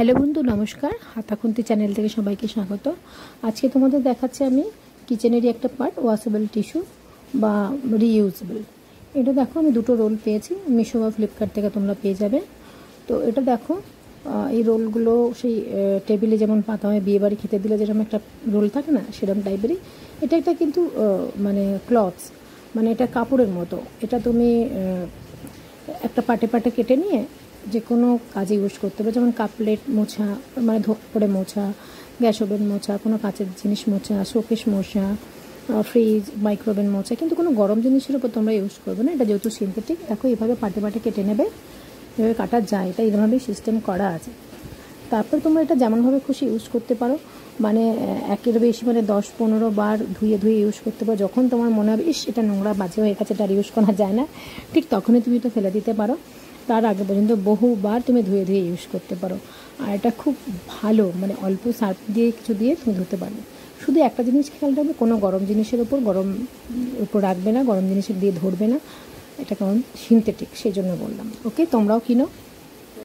Hello বন্ধু, নমস্কার। হাতাখুন্তি channel থেকে সবাইকে স্বাগত। আজকে তোমাদের দেখাচ্ছি আমি কিচেনেরই একটা পার্ট, ওয়াশেবল টিস্যু বা রিইউজেবল। এটা দেখো, আমি দুটো রোল পেয়েছি মিশো বা ফ্লিপকার্ট থেকে, তোমরা পেয়ে যাবে। তো এটা দেখো, এই রোলগুলো সেই টেবিলে যেমন পাতা হয়, বিয়েবাড়ি খেতে দিলে যেরকম একটা রোল থাকে না, সেরকম টাইপেরই। এটা একটা কিন্তু মানে ক্লথস, মানে এটা কাপড়ের মতো। এটা তুমি একটা পাটে পাটে কেটে নিয়ে যে কোনো কাজে ইউজ করতে পারো, যেমন কাপ প্লেট মোছা, মানে ধোপ করে মোছা, গ্যাস ওভেন মোছা, কোনো কাচের জিনিস মোছা, শোকেস মোছা, ফ্রিজ, মাইক্রোওভেন মোছা। কিন্তু কোনো গরম জিনিসের উপর তোমরা ইউজ করবে না। এটা যেহেতু সিনথেটিক, দেখো এভাবে পাটে পাটে কেটে নেবে, এভাবে কাটা যায়, এটা এইভাবেই সিস্টেম করা আছে। তারপর তোমরা এটা যেমনভাবে খুশি ইউজ করতে পারো, মানে একের বেশি, মানে 10-15 বার ধুয়ে ধুয়ে ইউজ করতে পারো। যখন তোমার মনে হবে ইস এটা নোংরা বাজে হয়ে গেছে, এটা আর ইউজ করা যায় না, ঠিক তখনই তুমি এটা ফেলে দিতে পারো। তার আগে পর্যন্ত বহুবার তুমি ধুয়ে ধুয়ে ইউজ করতে পারো। আর এটা খুব ভালো, মানে অল্প সার্ফ দিয়ে কিছু দিয়ে তুমি ধুতে পারবে। শুধু একটা জিনিস খেয়াল রাখবে, কোনো গরম জিনিসের উপর রাখবে না, গরম জিনিসের দিয়ে ধরবে না। এটা কারণ সিনথেটিক, সেই জন্য বললাম। ওকে, তোমরাও কিনো।